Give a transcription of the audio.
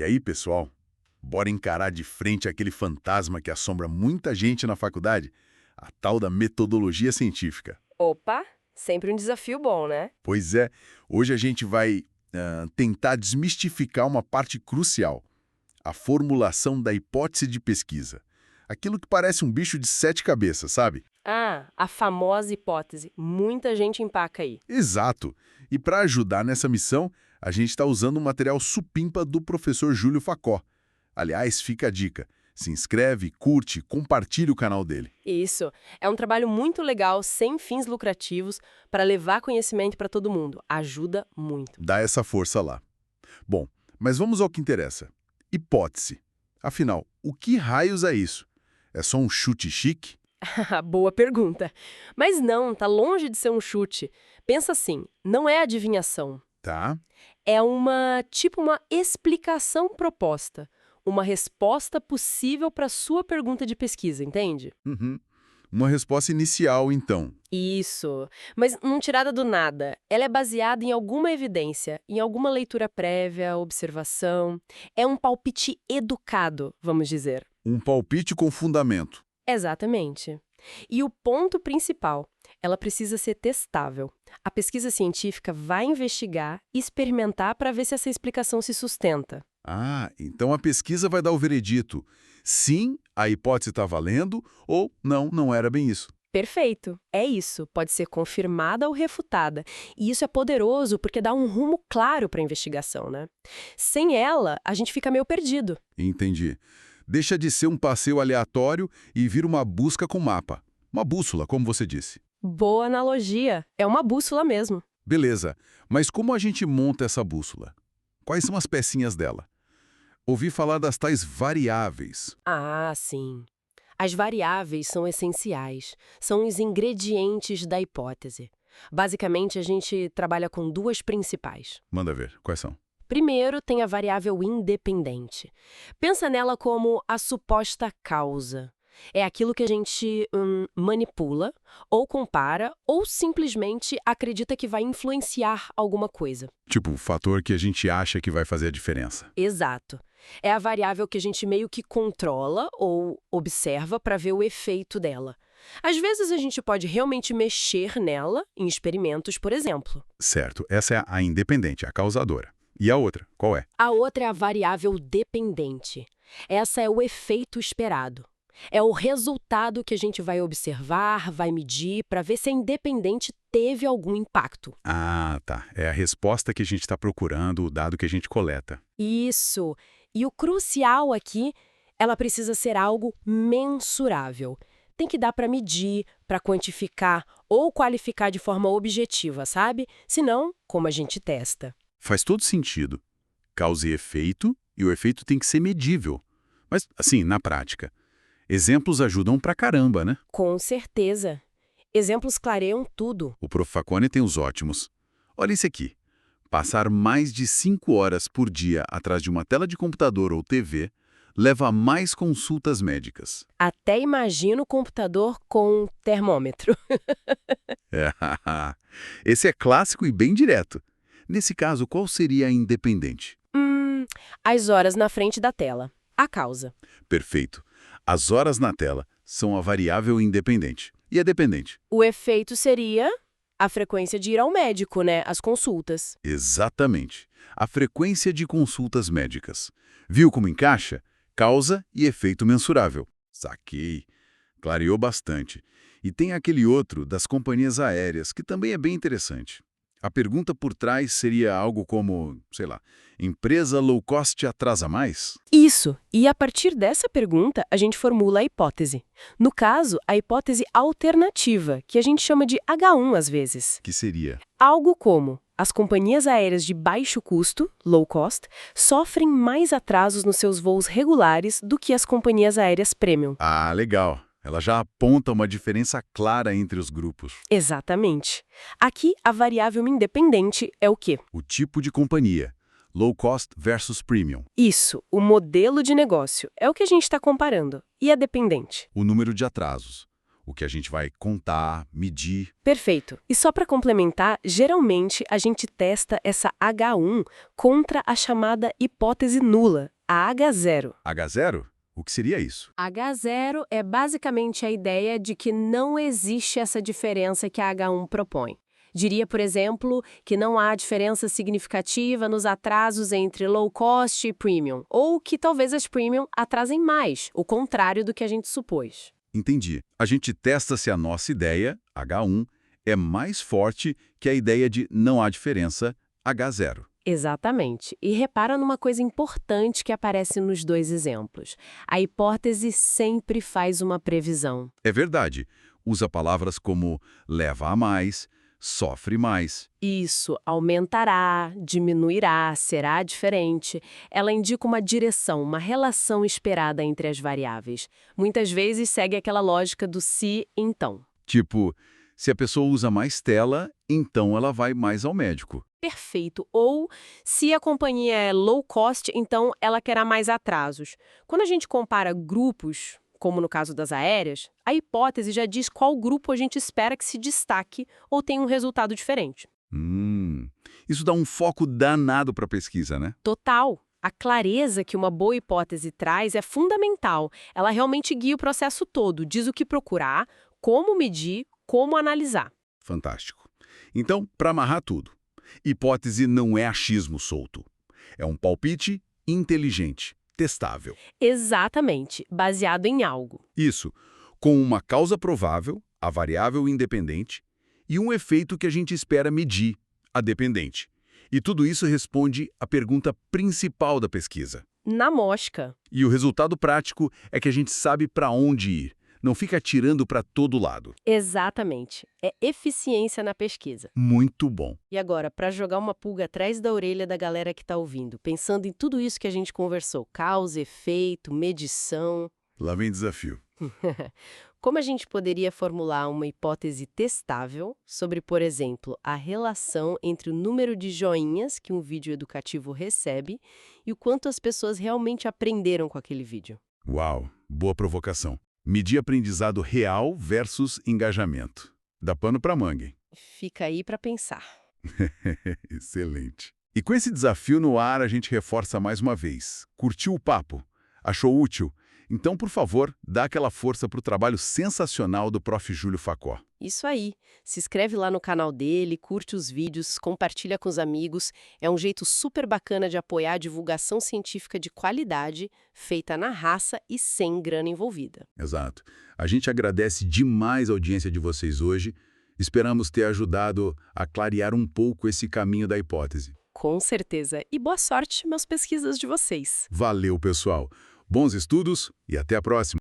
E aí, pessoal, bora encarar de frente aquele fantasma que assombra muita gente na faculdade? A tal da metodologia científica. Opa, sempre um desafio bom, né? Pois é, hoje a gente vai tentar desmistificar uma parte crucial, a formulação da hipótese de pesquisa. Aquilo que parece um bicho de 7 cabeças, sabe? Ah, a famosa hipótese. Muita gente empaca aí. Exato. E para ajudar nessa missão, a gente está usando um material supimpa do professor Júlio Facó. Aliás, fica a dica. Se inscreve, curte, compartilhe o canal dele. Isso. É um trabalho muito legal, sem fins lucrativos, para levar conhecimento para todo mundo. Ajuda muito. Dá essa força lá. Bom, mas vamos ao que interessa. Hipótese. Afinal, o que raios é isso? É só um chute chique? Boa pergunta. Mas não, tá longe de ser um chute. Pensa assim, não é adivinhação. Tá. É uma explicação proposta. Uma resposta possível para sua pergunta de pesquisa, entende? Uhum. Uma resposta inicial, então. Isso, mas não tirada do nada. Ela é baseada em alguma evidência, em alguma leitura prévia, observação. É um palpite educado, vamos dizer. Um palpite com fundamento. Exatamente. E o ponto principal, ela precisa ser testável. A pesquisa científica vai investigar e experimentar para ver se essa explicação se sustenta. Ah, então a pesquisa vai dar o veredito. Sim, a hipótese está valendo, ou não, não era bem isso. Perfeito, é isso. Pode ser confirmada ou refutada. E isso é poderoso porque dá um rumo claro para a investigação, né? Sem ela, a gente fica meio perdido. Entendi. Deixa de ser um passeio aleatório e vira uma busca com mapa. Uma bússola, como você disse. Boa analogia. É uma bússola mesmo. Beleza, mas como a gente monta essa bússola? Quais são as pecinhas dela? Ouvi falar das tais variáveis. Ah, sim. As variáveis são essenciais. São os ingredientes da hipótese. Basicamente, a gente trabalha com duas principais. Manda ver, quais são? Primeiro, tem a variável independente. Pensa nela como a suposta causa. É aquilo que a gente manipula, ou compara, ou simplesmente acredita que vai influenciar alguma coisa. Tipo, o fator que a gente acha que vai fazer a diferença. Exato. É a variável que a gente meio que controla ou observa para ver o efeito dela. Às vezes a gente pode realmente mexer nela em experimentos, por exemplo. Certo, essa é a independente, a causadora. E a outra, qual é? A outra é a variável dependente. Essa é o efeito esperado. É o resultado que a gente vai observar, vai medir, para ver se a independente teve algum impacto. Ah, tá. É a resposta que a gente está procurando, o dado que a gente coleta. Isso. E o crucial aqui, ela precisa ser algo mensurável. Tem que dar para medir, para quantificar ou qualificar de forma objetiva, sabe? Senão, como a gente testa? Faz todo sentido. Causa e efeito, e o efeito tem que ser medível. Mas, assim, na prática, exemplos ajudam pra caramba, né? Com certeza. Exemplos clareiam tudo. O Prof. Facone tem os ótimos. Olha esse aqui. Passar mais de 5 horas por dia atrás de uma tela de computador ou TV leva a mais consultas médicas. Até imagino o computador com termômetro. É, esse é clássico e bem direto. Nesse caso, qual seria a independente? As horas na frente da tela. A causa. Perfeito. As horas na tela são a variável independente. E a dependente? O efeito seria a frequência de ir ao médico, né? As consultas. Exatamente. A frequência de consultas médicas. Viu como encaixa? Causa e efeito mensurável. Saquei. Clareou bastante. E tem aquele outro das companhias aéreas, que também é bem interessante. A pergunta por trás seria algo como, sei lá, empresa low cost atrasa mais? Isso. E a partir dessa pergunta, a gente formula a hipótese. No caso, a hipótese alternativa, que a gente chama de H1 às vezes. Que seria? Algo como: as companhias aéreas de baixo custo, low cost, sofrem mais atrasos nos seus voos regulares do que as companhias aéreas premium. Ah, legal. Ela já aponta uma diferença clara entre os grupos. Exatamente. Aqui, a variável independente é o quê? O tipo de companhia. Low cost versus premium. Isso, o modelo de negócio. É o que a gente está comparando. E a dependente? O número de atrasos. o que a gente vai contar, medir. Perfeito. E só para complementar, geralmente a gente testa essa H1 contra a chamada hipótese nula, a H0. H0? O que seria isso? H0 é basicamente a ideia de que não existe essa diferença que a H1 propõe. Diria, por exemplo, que não há diferença significativa nos atrasos entre low cost e premium, ou que talvez as premium atrasem mais, o contrário do que a gente supôs. Entendi. A gente testa se a nossa ideia, H1, é mais forte que a ideia de não há diferença, H0. Exatamente. E repara numa coisa importante que aparece nos dois exemplos. A hipótese sempre faz uma previsão. É verdade. Usa palavras como leva a mais, sofre mais. Isso aumentará, diminuirá, será diferente. Ela indica uma direção, uma relação esperada entre as variáveis. Muitas vezes segue aquela lógica do se, então. Tipo, se a pessoa usa mais tela, então ela vai mais ao médico. Perfeito. Ou, se a companhia é low cost, então ela querá mais atrasos. Quando a gente compara grupos, como no caso das aéreas, a hipótese já diz qual grupo a gente espera que se destaque ou tenha um resultado diferente. Isso dá um foco danado para a pesquisa, né? Total. A clareza que uma boa hipótese traz é fundamental. Ela realmente guia o processo todo, diz o que procurar, como medir, como analisar. Fantástico. Então, para amarrar tudo, hipótese não é achismo solto. É um palpite inteligente, testável. Exatamente, baseado em algo. Isso, com uma causa provável, a variável independente, e um efeito que a gente espera medir, a dependente. E tudo isso responde à pergunta principal da pesquisa. Na mosca. E o resultado prático é que a gente sabe para onde ir. Não fica atirando para todo lado. Exatamente. É eficiência na pesquisa. Muito bom. E agora, para jogar uma pulga atrás da orelha da galera que está ouvindo, pensando em tudo isso que a gente conversou, causa, efeito, medição... Lá vem desafio. Como a gente poderia formular uma hipótese testável sobre, por exemplo, a relação entre o número de joinhas que um vídeo educativo recebe e o quanto as pessoas realmente aprenderam com aquele vídeo? Uau, boa provocação. Medir aprendizado real versus engajamento. Dá pano para manga, hein? Fica aí para pensar. Excelente. E com esse desafio no ar, a gente reforça mais uma vez. Curtiu o papo? Achou útil? Então, por favor, dá aquela força para o trabalho sensacional do Prof. Júlio Facó. Isso aí. Se inscreve lá no canal dele, curte os vídeos, compartilha com os amigos. É um jeito super bacana de apoiar a divulgação científica de qualidade, feita na raça e sem grana envolvida. Exato. A gente agradece demais a audiência de vocês hoje. Esperamos ter ajudado a clarear um pouco esse caminho da hipótese. Com certeza. E boa sorte nas pesquisas de vocês. Valeu, pessoal. Bons estudos e até a próxima.